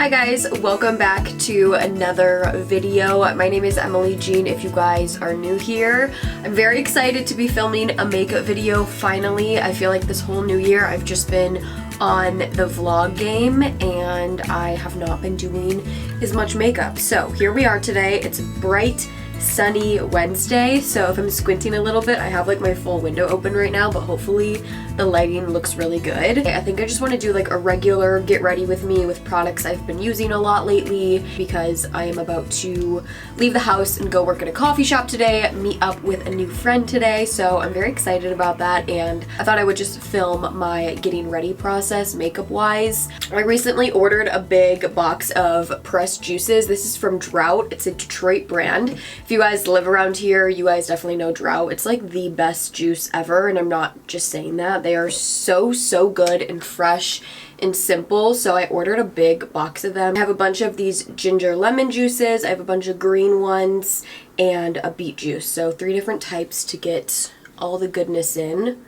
Hi guys, welcome back to another video. My name is Emily Jean if you guys are new here. I'm very excited to be filming a makeup video finally. I feel like this whole new year I've just been on the vlog game and I have not been doing as much makeup. So here we are today. It's a bright, sunny Wednesday, so if I'm squinting a little bit, I have like my full window open right now, but hopefully the lighting looks really good. I think I just want to do like a regular get ready with me with products I've been using a lot lately because I am about to leave the house and go work at a coffee shop today, meet up with a new friend today, so I'm very excited about that, and I thought I would just film my getting ready process makeup wise. I recently ordered a big box of pressed juices. This is from Drought. It's a Detroit brand. If you guys live around here, you guys definitely know Drought. It's like the best juice ever, and I'm not just saying that. They are so good and fresh and simple, so I ordered a big box of them. I have a bunch of these ginger lemon juices, I have a bunch of green ones, and a beet juice. So 3 different types to get all the goodness in.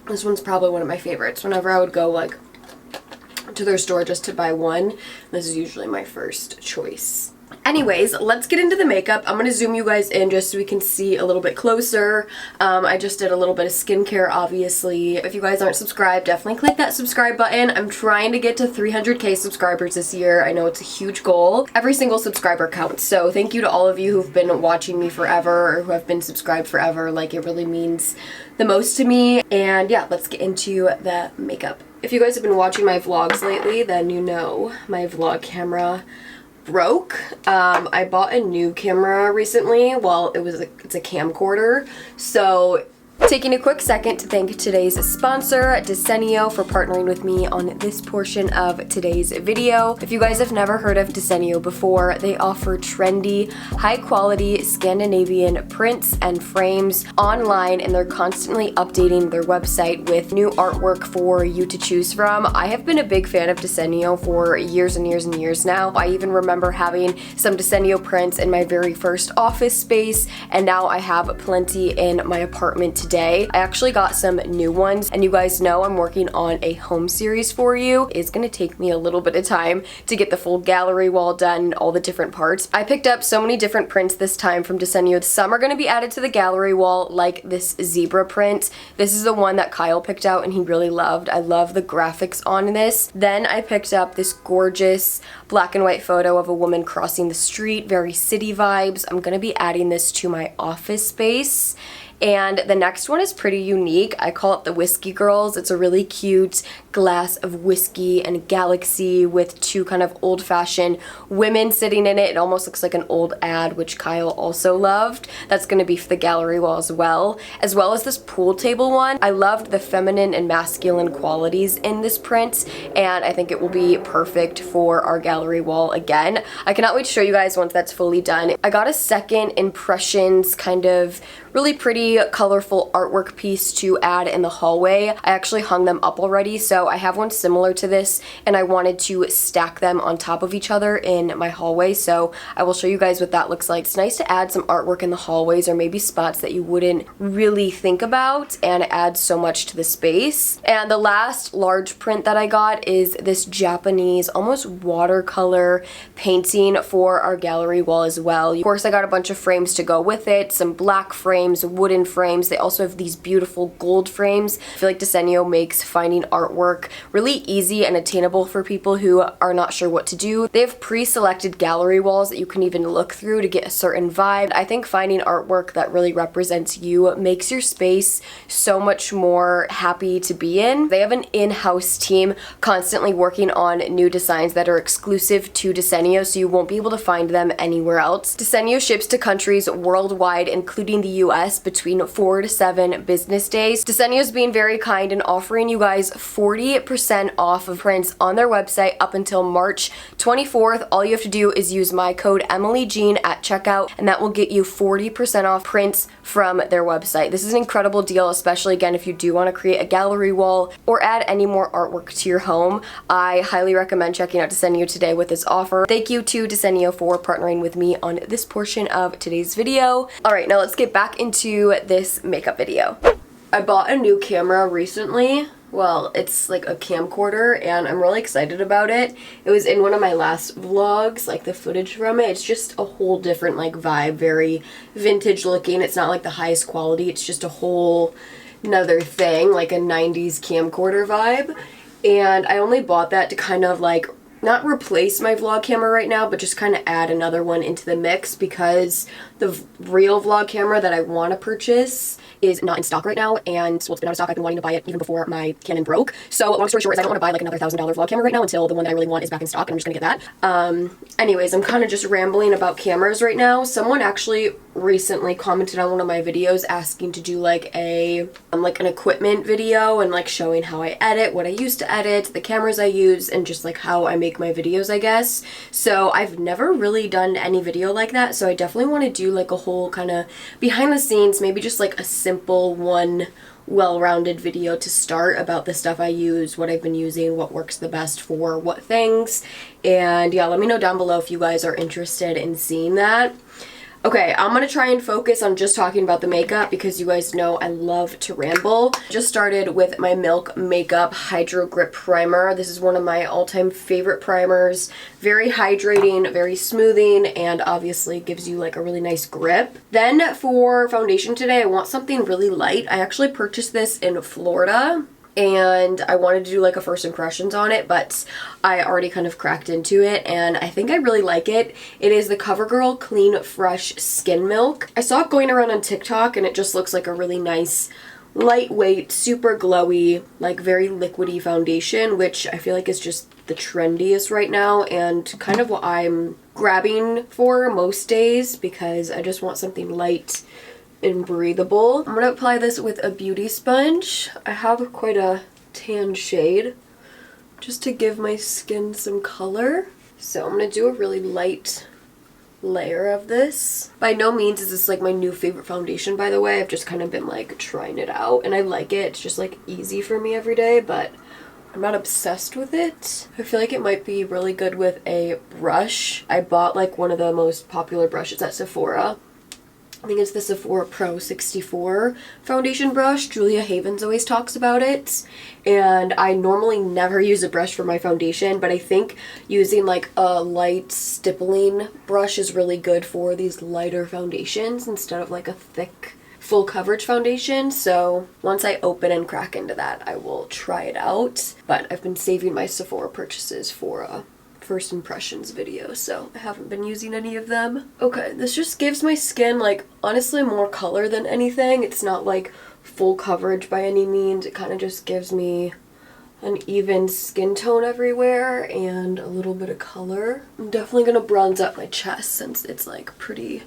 This one's probably one of my favorites. Whenever I would go like to their store just to buy one, this is usually my first choice. Anyways, let's get into the makeup. I'm going to zoom you guys in just so we can see a little bit closer. I just did a little bit of skincare, obviously. If you guys aren't subscribed, definitely click that subscribe button. I'm trying to get to 300k subscribers this year. I know it's a huge goal. Every single subscriber counts, so thank you to all of you who've been watching me forever or who have been subscribed forever. Like, it really means the most to me. And yeah, let's get into the makeup. If you guys have been watching my vlogs lately, then you know my vlog camera broke. I bought a new camera recently. Well, it's a camcorder. So taking a quick second to thank today's sponsor, Desenio, for partnering with me on this portion of today's video. If you guys have never heard of Desenio before, they offer trendy, high-quality Scandinavian prints and frames online, and they're constantly updating their website with new artwork for you to choose from. I have been a big fan of Desenio for years and years and years now. I even remember having some Desenio prints in my very first office space, and now I have plenty in my apartment today. I actually got some new ones, and you guys know I'm working on a home series for you. It's gonna take me a little bit of time to get the full gallery wall done, all the different parts. I picked up so many different prints this time from Desenio. Some are gonna be added to the gallery wall, like this zebra print. This is the one that Kyle picked out and he really loved. I love the graphics on this. Then I picked up this gorgeous black and white photo of a woman crossing the street, very city vibes. I'm gonna be adding this to my office space. And the next one is pretty unique. I call it the Whiskey Girls. It's a really cute glass of whiskey and a galaxy with 2 kind of old-fashioned women sitting in it. It almost looks like an old ad, which Kyle also loved. That's going to be for the gallery wall as well as this pool table one. I loved the feminine and masculine qualities in this print, and I think it will be perfect for our gallery wall again. I cannot wait to show you guys once that's fully done. I got a second impressions kind of really pretty colorful artwork piece to add in the hallway. I actually hung them up already, so I have one similar to this, and I wanted to stack them on top of each other in my hallway, so I will show you guys what that looks like. It's nice to add some artwork in the hallways or maybe spots that you wouldn't really think about, and it adds so much to the space. And the last large print that I got is this Japanese almost watercolor painting for our gallery wall as well. Of course, I got a bunch of frames to go with it, some black frames, wooden frames. They also have these beautiful gold frames. I feel like Desenio makes finding artwork really easy and attainable for people who are not sure what to do. They have pre-selected gallery walls that you can even look through to get a certain vibe. I think finding artwork that really represents you makes your space so much more happy to be in. They have an in-house team constantly working on new designs that are exclusive to Desenio, so you won't be able to find them anywhere else. Desenio ships to countries worldwide, including the US, between 4 to 7 business days. Desenio is being very kind and offering you guys 40% off of prints on their website up until March 24th. All you have to do is use my code EmilyJean at checkout, and that will get you 40% off prints from their website. This is an incredible deal, especially again if you do want to create a gallery wall or add any more artwork to your home. I highly recommend checking out Desenio today with this offer. Thank you to Desenio for partnering with me on this portion of today's video. Alright, now let's get back into this makeup video. I bought a new camera recently. Well, it's like a camcorder and I'm really excited about it. It was in one of my last vlogs, like the footage from it. It's just a whole different like vibe, very vintage looking. It's not like the highest quality. It's just a whole another thing, like a 90s camcorder vibe. And I only bought that to kind of like not replace my vlog camera right now, but just kind of add another one into the mix because the real vlog camera that I want to purchase is not in stock right now, and well, it's been out of stock. I've been wanting to buy it even before my Canon broke. So long story short is I don't want to buy like another $1,000 vlog camera right now until the one that I really want is back in stock, and I'm just gonna get that. Anyways, I'm kind of just rambling about cameras right now. Someone actually recently commented on one of my videos asking to do like an equipment video and like showing how I edit, what I use to edit, the cameras I use, and just like how I make my videos, I guess. So I've never really done any video like that, so I definitely want to do like a whole kind of behind the scenes, maybe just like a simple one well-rounded video to start about the stuff I use, what I've been using, what works the best for what things. And yeah, let me know down below if you guys are interested in seeing that. Okay, I'm gonna try and focus on just talking about the makeup because you guys know I love to ramble. Just started with my Milk Makeup Hydro Grip Primer. This is one of my all-time favorite primers. Very hydrating, very smoothing, and obviously gives you like a really nice grip. Then for foundation today, I want something really light. I actually purchased this in Florida, and I wanted to do like a first impressions on it, but I already kind of cracked into it and I think I really like it. It is the CoverGirl Clean Fresh Skin Milk. I saw it going around on TikTok and it just looks like a really nice, lightweight, super glowy, like very liquidy foundation, which I feel like is just the trendiest right now and kind of what I'm grabbing for most days because I just want something light and breathable. I'm gonna apply this with a beauty sponge. I have quite a tan shade just to give my skin some color. So I'm gonna do a really light layer of this. By no means is this like my new favorite foundation, by the way. I've just kind of been like trying it out and I like it. It's just like easy for me every day, but I'm not obsessed with it. I feel like it might be really good with a brush. I bought like one of the most popular brushes at Sephora. I think it's the Sephora Pro 64 foundation brush. Julia Havens always talks about it. And I normally never use a brush for my foundation, but I think using like a light stippling brush is really good for these lighter foundations instead of like a thick full coverage foundation. So once I open and crack into that, I will try it out. But I've been saving my Sephora purchases for first impressions video, so I haven't been using any of them. Okay, this just gives my skin like honestly more color than anything. It's not like full coverage by any means. It kind of just gives me an even skin tone everywhere and a little bit of color. I'm definitely gonna bronze up my chest since it's like pretty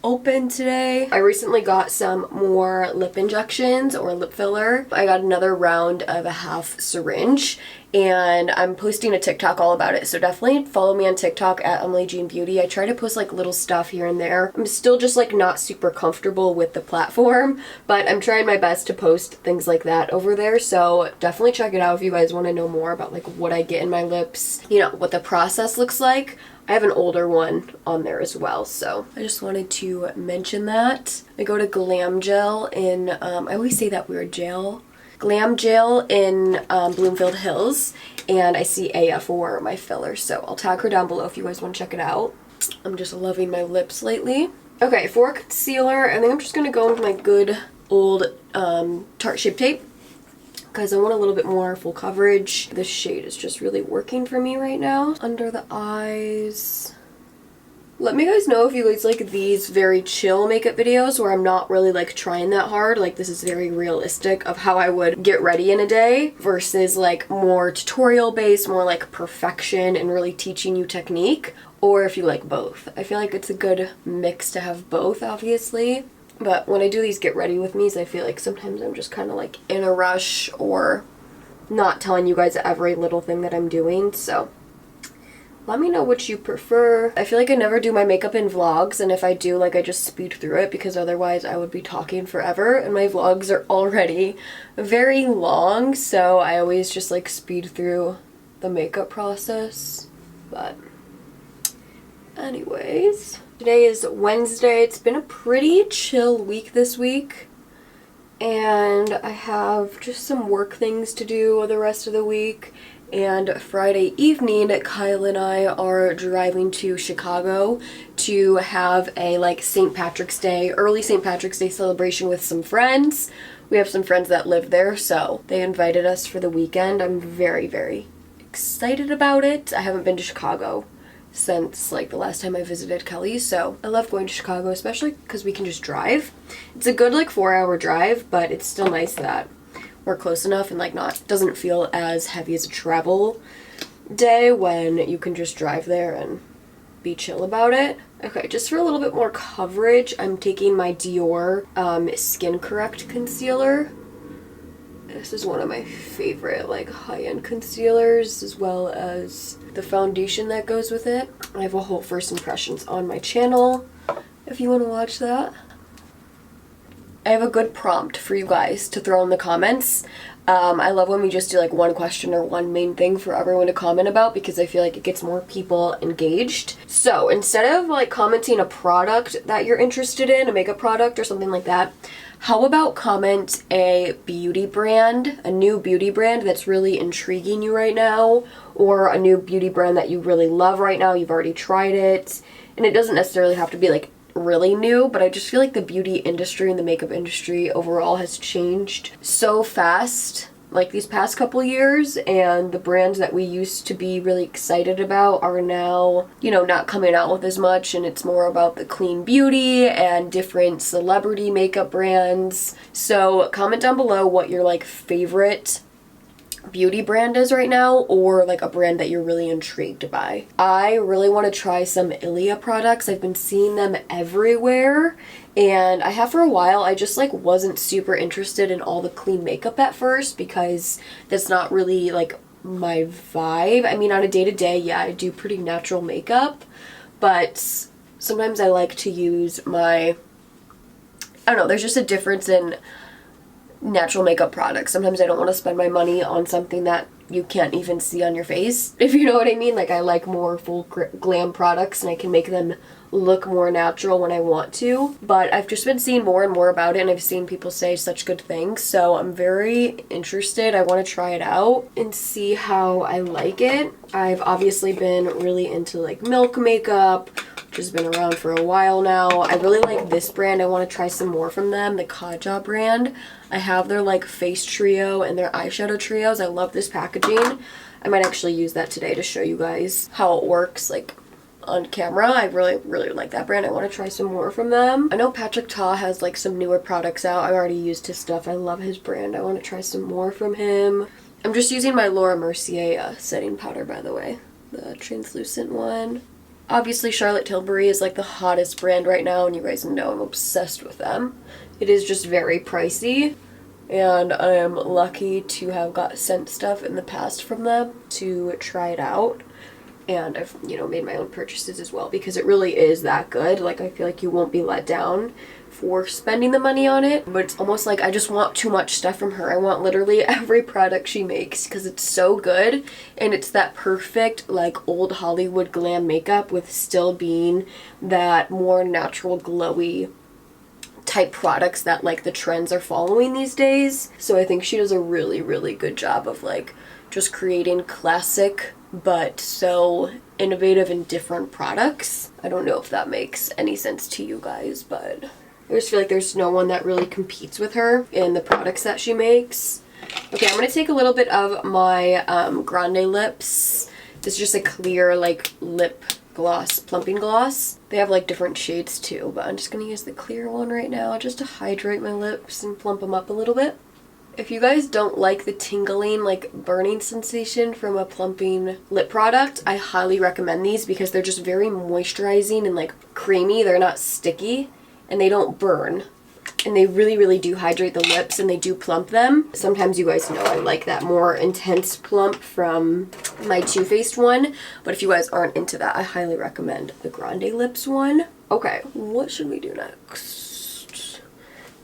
open today. I recently got some more lip injections or lip filler. I got another round of a half syringe and I'm posting a TikTok all about it, so definitely follow me on TikTok at emilyfonvillebeauty. I try to post like little stuff here and there. I'm still just like not super comfortable with the platform, but I'm trying my best to post things like that over there, so definitely check it out if you guys want to know more about like what I get in my lips, you know, what the process looks like. I have an older one on there as well, so I just wanted to mention that. I go to Glam Gel in, I always say that weird gel. Glam Gel in Bloomfield Hills, and I see Aya for my filler, so I'll tag her down below if you guys want to check it out. I'm just loving my lips lately. Okay, for concealer, I think I'm just going to go with my good old Tarte Shape Tape, because I want a little bit more full coverage. This shade is just really working for me right now. Under the eyes. Let me guys know if you guys like these very chill makeup videos where I'm not really like trying that hard. Like this is very realistic of how I would get ready in a day versus like more tutorial based, more like perfection and really teaching you technique. Or if you like both. I feel like it's a good mix to have both, obviously. But when I do these get ready with me's, I feel like sometimes I'm just kind of like in a rush or not telling you guys every little thing that I'm doing. So let me know what you prefer. I feel like I never do my makeup in vlogs, and if I do, like I just speed through it because otherwise I would be talking forever, and my vlogs are already very long, so I always just like speed through the makeup process. But anyways, today is Wednesday. It's been a pretty chill week this week. And I have just some work things to do the rest of the week. And Friday evening, Kyle and I are driving to Chicago to have a like St. Patrick's Day, early St. Patrick's Day celebration with some friends. We have some friends that live there, so they invited us for the weekend. I'm very, very excited about it. I haven't been to Chicago since like the last time I visited Kelly, so I love going to Chicago, especially because we can just drive. It's a good like 4-hour drive, but it's still nice that we're close enough and like doesn't feel as heavy as a travel day when you can just drive there and be chill about it. Okay, just for a little bit more coverage, I'm taking my Dior Skin Correct concealer. This is one of my favorite like high-end concealers, as well as the foundation that goes with it. I have a whole first impressions on my channel if you want to watch that. I have a good prompt for you guys to throw in the comments. I love when we just do like one question or one main thing for everyone to comment about, because I feel like it gets more people engaged. So instead of like commenting a product that you're interested in, a makeup product or something like that, how about comment a beauty brand, a new beauty brand that's really intriguing you right now, or a new beauty brand that you really love right now, you've already tried it. And it doesn't necessarily have to be like really new, but I just feel like the beauty industry and the makeup industry overall has changed so fast like these past couple years, and the brands that we used to be really excited about are now, you know, not coming out with as much, and it's more about the clean beauty and different celebrity makeup brands. So comment down below what your like favorite beauty brand is right now, or like a brand that you're really intrigued by. I really want to try some Ilia products. I've been seeing them everywhere, and I have for a while. I just like wasn't super interested in all the clean makeup at first, because that's not really like my vibe. I mean, on a day-to-day, yeah, I do pretty natural makeup, but sometimes I like to use my, I don't know, there's just a difference in natural makeup products. Sometimes I don't want to spend my money on something that you can't even see on your face, if you know what I mean. Like, I like more full glam products, and I can make them look more natural when I want to. But I've just been seeing more and more about it, and I've seen people say such good things, so I'm very interested. I want to try it out and see how I like it. I've obviously been really into like Milk makeup, which has been around for a while now. I really like this brand. I want to try some more from them, the Kaja brand. I have their like face trio and their eyeshadow trios. I love this packaging. I might actually use that today to show you guys how it works like on camera. I really like that brand. I want to try some more from them. I know Patrick Ta has like some newer products out. I've already used his stuff. I love his brand. I want to try some more from him. I'm just using my Laura Mercier setting powder, by the way, the translucent one. Obviously, Charlotte Tilbury is like the hottest brand right now, and you guys know I'm obsessed with them. It is just very pricey, and I am lucky to have got sent stuff in the past from them to try it out. And I've, you know, made my own purchases as well, because it really is that good. Like, I feel like you won't be let down for spending the money on it. But it's almost like I just want too much stuff from her. I want literally every product she makes, because it's so good. And it's that perfect, like, old Hollywood glam makeup with still being that more natural, glowy type products that, like, the trends are following these days. So I think she does a really good job of, like, just creating classic but so innovative and different products. I don't know if that makes any sense to you guys, but I just feel like there's no one that really competes with her in the products that she makes. Okay, I'm gonna take a little bit of my Grande Lips. This is just a clear like lip gloss, plumping gloss. They have like different shades too, but I'm just gonna use the clear one right now just to hydrate my lips and plump them up a little bit. If you guys don't like the tingling, like burning sensation from a plumping lip product, I highly recommend these, because they're just very moisturizing and like creamy. They're not sticky and they don't burn. And they really do hydrate the lips, and they do plump them. Sometimes you guys know I like that more intense plump from my Too Faced one. But if you guys aren't into that, I highly recommend the Grande Lips one. Okay, what should we do next?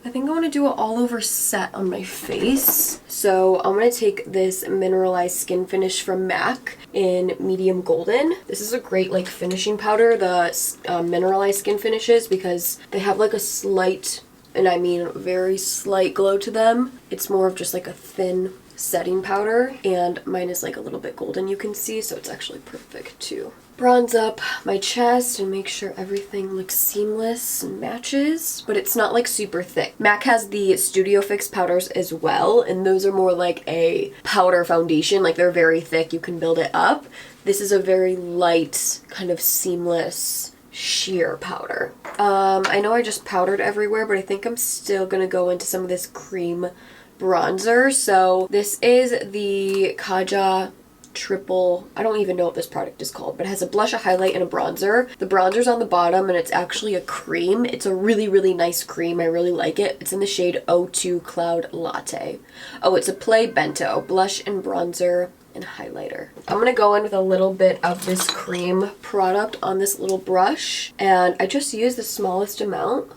I think I want to do an all-over set on my face. So I'm going to take this mineralized skin finish from MAC in medium golden. This is a great like finishing powder, the mineralized skin finishes, because they have like a slight and I mean very slight glow to them. It's more of just like a thin setting powder, and mine is like a little bit golden, you can see, so it's actually perfect to bronze up my chest and make sure everything looks seamless and matches, but it's not like super thick. MAC has the Studio Fix powders as well, and those are more like a powder foundation, like they're very thick, you can build it up. This is a very light, kind of seamless sheer powder. I know I just powdered everywhere, but I think I'm still gonna go into some of this cream bronzer. So this is the Kaja triple, I don't even know what this product is called, but it has a blush, a highlight, and a bronzer. The bronzer's on the bottom, and it's actually a cream. It's a really, really nice cream. I really like it. It's in the shade 02 Cloud Latte. Oh, it's a Play Bento blush and bronzer and highlighter. I'm gonna go in with a little bit of this cream product on this little brush, and I just use the smallest amount.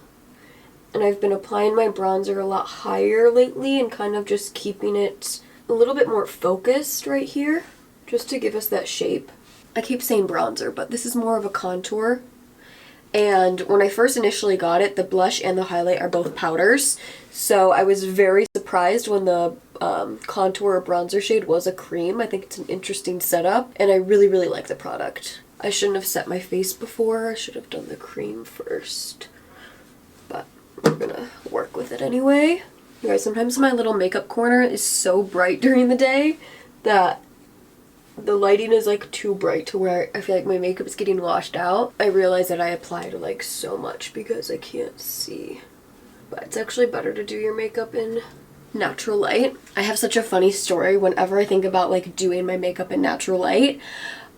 And I've been applying my bronzer a lot higher lately and kind of just keeping it a little bit more focused right here, just to give us that shape. I keep saying bronzer, but this is more of a contour. And when I first initially got it, the blush and the highlight are both powders. So I was very surprised when the contour or bronzer shade was a cream. I think it's an interesting setup, and I really, really like the product. I shouldn't have set my face before. I should have done the cream first. But we're gonna work with it anyway. You guys, sometimes my little makeup corner is so bright during the day that the lighting is like too bright to where I feel like my makeup is getting washed out. I realize that I applied like so much because I can't see. But it's actually better to do your makeup in natural light. I have such a funny story whenever I think about like doing my makeup in natural light.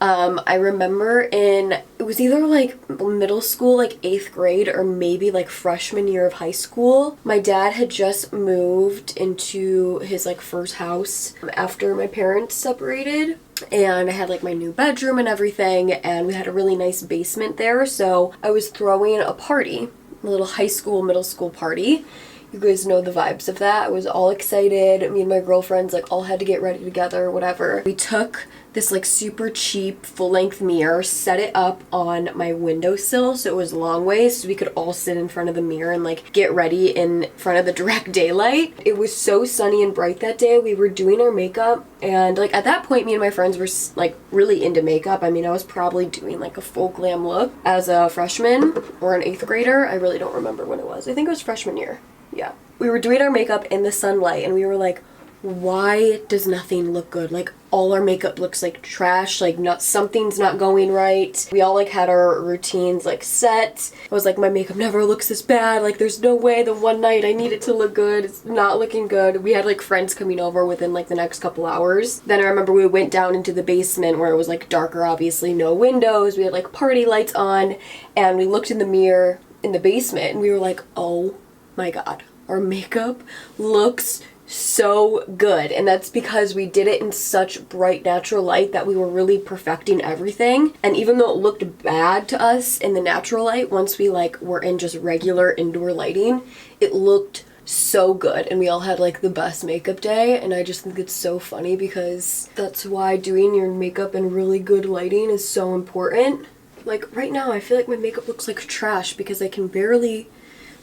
I remember it was either like middle school, like 8th grade, or maybe like freshman year of high school. My dad had just moved into his like first house after my parents separated, and I had like my new bedroom and everything, and we had a really nice basement there, so I was throwing a party, a little high school, middle school party. You guys know the vibes of that. I was all excited. Me and my girlfriends like all had to get ready together, whatever. We took this like super cheap full-length mirror, set it up on my windowsill so it was long ways so we could all sit in front of the mirror and like get ready in front of the direct daylight. It was so sunny and bright that day. We were doing our makeup, and like at that point me and my friends were like really into makeup. I mean, I was probably doing like a full glam look as a freshman or an 8th grader. I really don't remember when it was. I think it was freshman year. Yeah. We were doing our makeup in the sunlight, and we were like, why does nothing look good? Like all our makeup looks like trash, like something's not going right. We all like had our routines like set. I was like, my makeup never looks this bad. Like there's no way the one night I need it to look good, it's not looking good. We had like friends coming over within like the next couple hours. Then I remember we went down into the basement where it was like darker, obviously no windows. We had like party lights on, and we looked in the mirror in the basement and we were like, oh my god, our makeup looks so good. And that's because we did it in such bright natural light that we were really perfecting everything. And even though it looked bad to us in the natural light, once we like were in just regular indoor lighting, it looked so good, and we all had like the best makeup day. And I just think it's so funny because that's why doing your makeup in really good lighting is so important. Like right now I feel like my makeup looks like trash because I can barely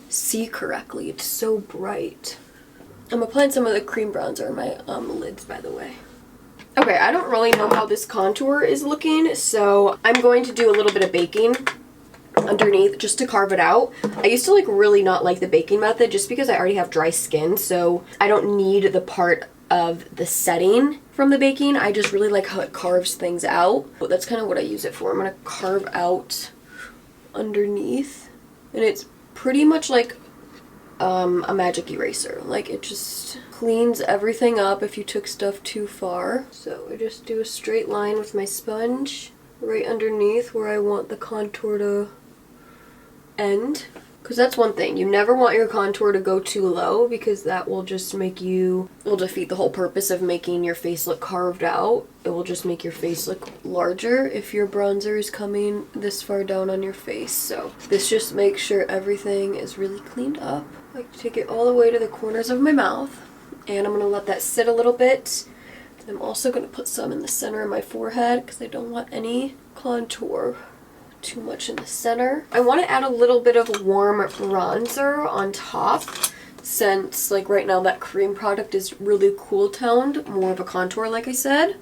see correctly. It's so bright. I'm applying some of the cream bronzer on my lids, by the way. Okay, I don't really know how this contour is looking, so I'm going to do a little bit of baking underneath just to carve it out. I used to like really not like the baking method just because I already have dry skin, so I don't need the part of the setting from the baking. I just really like how it carves things out. But that's kind of what I use it for. I'm gonna carve out underneath, and it's pretty much like a magic eraser. Like it just cleans everything up if you took stuff too far. So I just do a straight line with my sponge right underneath where I want the contour to end. Because that's one thing, you never want your contour to go too low because that will just will defeat the whole purpose of making your face look carved out. It will just make your face look larger if your bronzer is coming this far down on your face. So this just makes sure everything is really cleaned up. I take it all the way to the corners of my mouth, and I'm going to let that sit a little bit. I'm also going to put some in the center of my forehead because I don't want any contour too much in the center. I want to add a little bit of warm bronzer on top, since like right now that cream product is really cool toned, more of a contour like I said.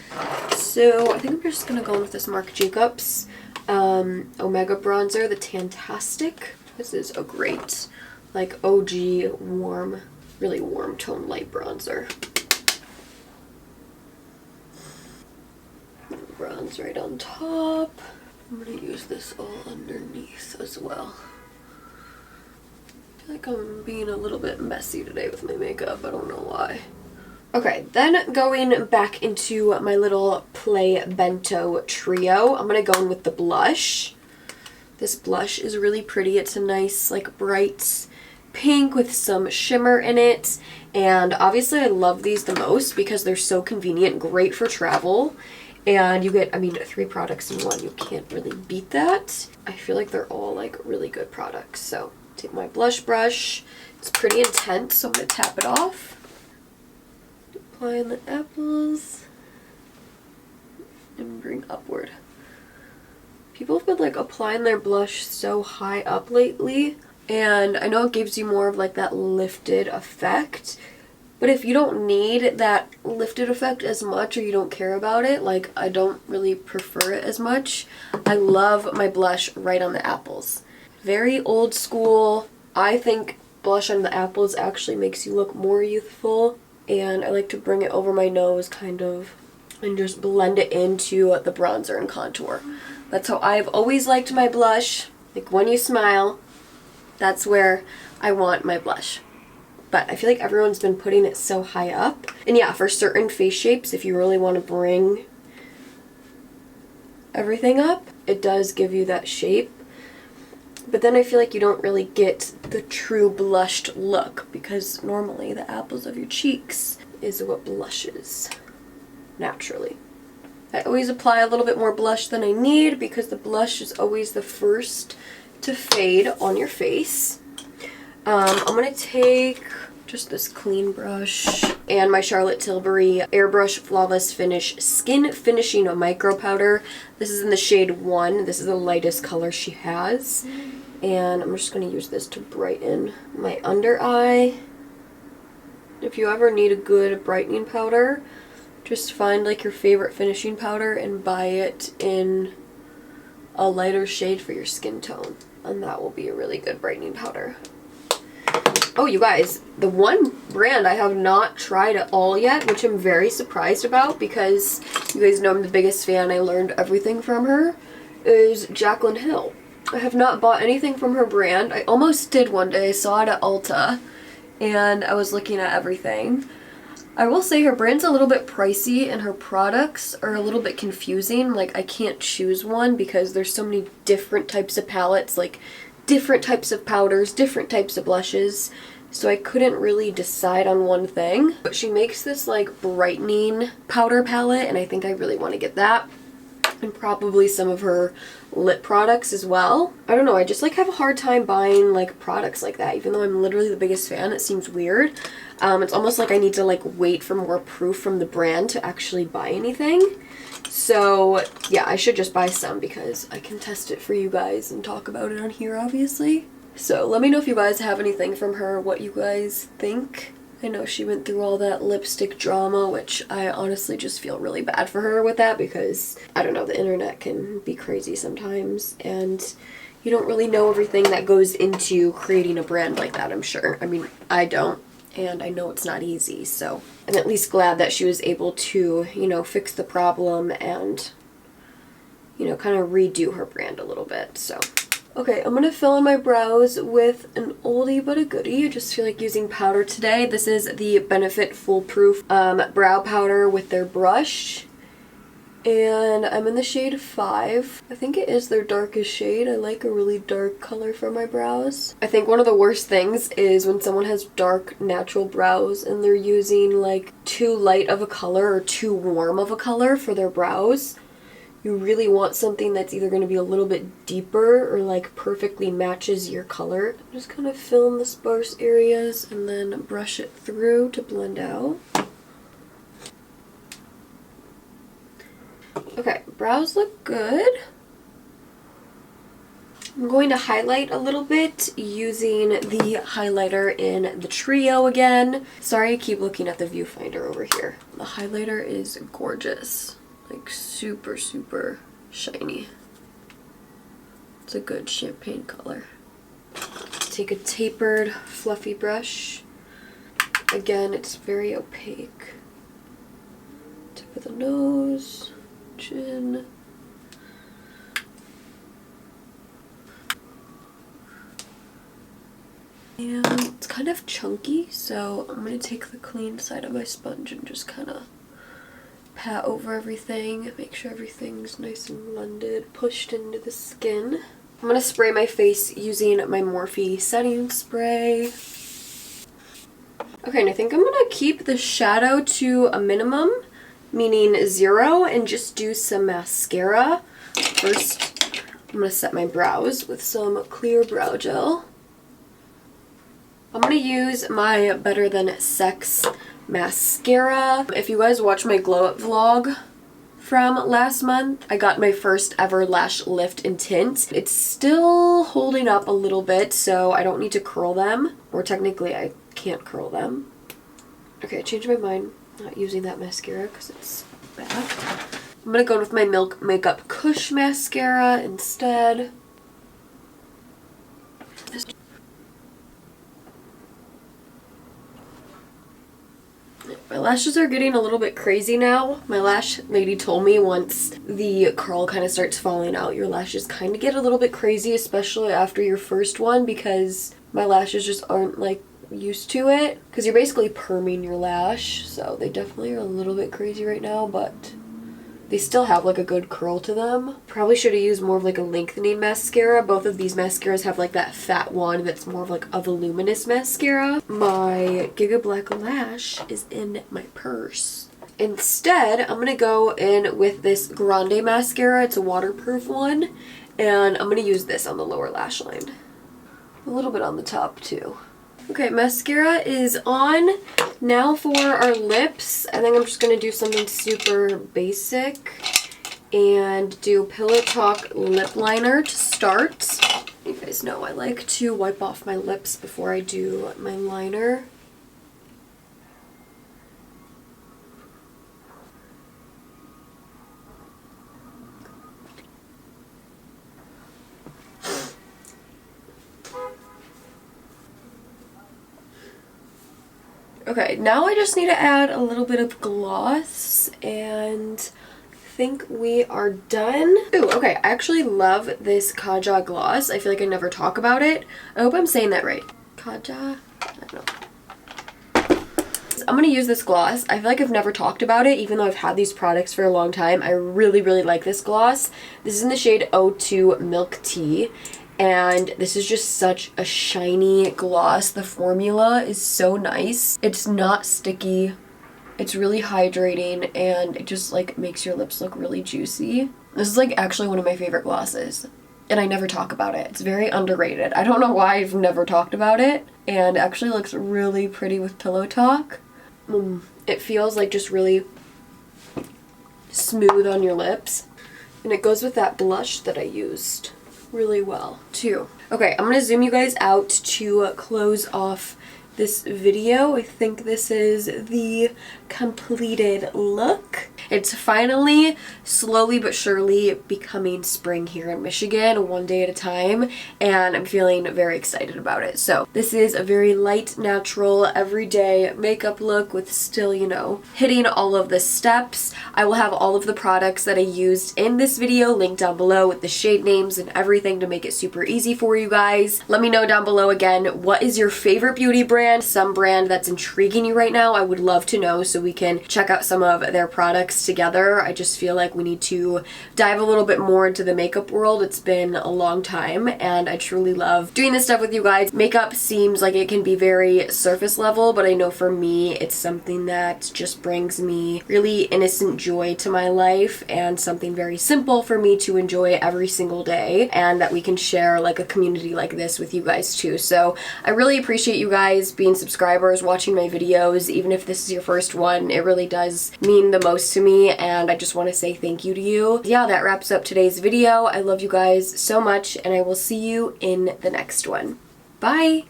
So I think I'm just going to go in with this Marc Jacobs Omega bronzer, the Tantastic. This is a great like OG warm, really warm tone light bronzer. Bronze right on top. I'm going to use this all underneath as well. I feel like I'm being a little bit messy today with my makeup. I don't know why. Okay, then going back into my little Play Bento trio, I'm going to go in with the blush. This blush is really pretty. It's a nice, like, bright pink with some shimmer in it. And obviously I love these the most because they're so convenient, great for travel. And you get, I mean, 3 products in one. You can't really beat that. I feel like they're all, like, really good products. So, take my blush brush. It's pretty intense, so I'm going to tap it off. Apply on the apples. And bring upward. People have been, like, applying their blush so high up lately. And I know it gives you more of, like, that lifted effect. But if you don't need that lifted effect as much, or you don't care about it, like I don't really prefer it as much, I love my blush right on the apples. Very old school. I think blush on the apples actually makes you look more youthful, and I like to bring it over my nose kind of and just blend it into the bronzer and contour. That's how I've always liked my blush. Like when you smile, that's where I want my blush. But I feel like everyone's been putting it so high up. And yeah, for certain face shapes, if you really want to bring everything up, it does give you that shape. But then I feel like you don't really get the true blushed look, because normally the apples of your cheeks is what blushes naturally. I always apply a little bit more blush than I need because the blush is always the first to fade on your face. I'm going to take just this clean brush and my Charlotte Tilbury Airbrush Flawless Finish Skin Finishing Micro Powder. This is in the shade 1. This is the lightest color she has. And I'm just going to use this to brighten my under eye. If you ever need a good brightening powder, just find like your favorite finishing powder and buy it in a lighter shade for your skin tone. And that will be a really good brightening powder. Oh, you guys, the one brand I have not tried at all yet, which I'm very surprised about because you guys know I'm the biggest fan, I learned everything from her, is Jaclyn Hill. I have not bought anything from her brand. I almost did one day. I saw it at Ulta and I was looking at everything. I will say her brand's a little bit pricey and her products are a little bit confusing. Like I can't choose one because there's so many different types of palettes, like different types of powders, different types of blushes, so I couldn't really decide on one thing. But she makes this like brightening powder palette and I think I really want to get that, and probably some of her lip products as well. I don't know, I just like have a hard time buying like products like that, even though I'm literally the biggest fan. It seems weird. It's almost like I need to like wait for more proof from the brand to actually buy anything. So yeah, I should just buy some because I can test it for you guys and talk about it on here, obviously. So let me know if you guys have anything from her, what you guys think. I know she went through all that lipstick drama, which I honestly just feel really bad for her with that because, I don't know, the internet can be crazy sometimes and you don't really know everything that goes into creating a brand like that, I'm sure. I mean, I don't. And I know it's not easy, so I'm at least glad that she was able to, you know, fix the problem and, you know, kind of redo her brand a little bit, so. Okay, I'm gonna fill in my brows with an oldie but a goodie. I just feel like using powder today. This is the Benefit Foolproof brow powder with their brush. And I'm in the shade 5. I think it is their darkest shade. I like a really dark color for my brows. I think one of the worst things is when someone has dark natural brows and they're using like too light of a color or too warm of a color for their brows. You really want something that's either going to be a little bit deeper or like perfectly matches your color. Just kind of fill in the sparse areas and then brush it through to blend out. Okay, brows look good. I'm going to highlight a little bit using the highlighter in the Trio again. Sorry, I keep looking at the viewfinder over here. The highlighter is gorgeous. Like super, super shiny. It's a good champagne color. Take a tapered, fluffy brush. Again, it's very opaque. Tip of the nose, chin. And it's kind of chunky, so I'm going to take the clean side of my sponge and just kind of pat over everything, make sure everything's nice and blended, pushed into the skin. I'm going to spray my face using my Morphe setting spray. Okay, and I think I'm going to keep the shadow to a minimum, meaning 0, and just do some mascara. First, I'm going to set my brows with some clear brow gel. I'm going to use my Better Than Sex mascara. If you guys watch my glow up vlog from last month, I got my first ever lash lift and tint. It's still holding up a little bit, so I don't need to curl them. Or technically, I can't curl them. Okay, I changed my mind. I'm not using that mascara because it's bad. I'm going to go with my Milk Makeup Kush mascara instead. My lashes are getting a little bit crazy now. My lash lady told me once the curl kind of starts falling out, your lashes kind of get a little bit crazy, especially after your first one, because my lashes just aren't like used to it. Because you're basically perming your lash, so they definitely are a little bit crazy right now, but they still have like a good curl to them. Probably should have used more of like a lengthening mascara. Both of these mascaras have like that fat one that's more of like a voluminous mascara. My Giga Black Lash is in my purse. Instead, I'm going to go in with this Grande mascara. It's a waterproof one. And I'm going to use this on the lower lash line. A little bit on the top too. Okay, mascara is on. Now for our lips, I think I'm just going to do something super basic and do Pillow Talk lip liner to start. You guys know I like to wipe off my lips before I do my liner. Okay, now I just need to add a little bit of gloss, and I think we are done. Ooh, okay, I actually love this Kaja Gloss. I feel like I never talk about it. I hope I'm saying that right. Kaja? I don't know. I'm going to use this gloss. I feel like I've never talked about it, even though I've had these products for a long time. I really, really like this gloss. This is in the shade 02 Milk Tea. And this is just such a shiny gloss. The formula is so nice. It's not sticky. It's really hydrating, and it just like makes your lips look really juicy. This is like actually one of my favorite glosses, and I never talk about it. It's very underrated. I don't know why I've never talked about it, and it actually looks really pretty with Pillow Talk. It feels like just really smooth on your lips, and it goes with that blush that I used really well too. Okay, I'm gonna zoom you guys out to close off this video. I think this is the completed look. It's finally slowly but surely becoming spring here in Michigan, one day at a time, and I'm feeling very excited about it. So this is a very light, natural, everyday makeup look with still, you know, hitting all of the steps. I will have all of the products that I used in this video linked down below with the shade names and everything to make it super easy for you guys. Let me know down below again, what is your favorite beauty brand? Some brand that's intriguing you right now. I would love to know so we can check out some of their products together. I just feel like we need to dive a little bit more into the makeup world. It's been a long time, and I truly love doing this stuff with you guys. Makeup seems like it can be very surface level, but I know for me it's something that just brings me really innocent joy to my life, and something very simple for me to enjoy every single day, and that we can share like a community like this with you guys too. So I really appreciate you guys being subscribers, watching my videos. Even if this is your first one, it really does mean the most to me, and I just want to say thank you to you. Yeah, that wraps up today's video. I love you guys so much, and I will see you in the next one. Bye!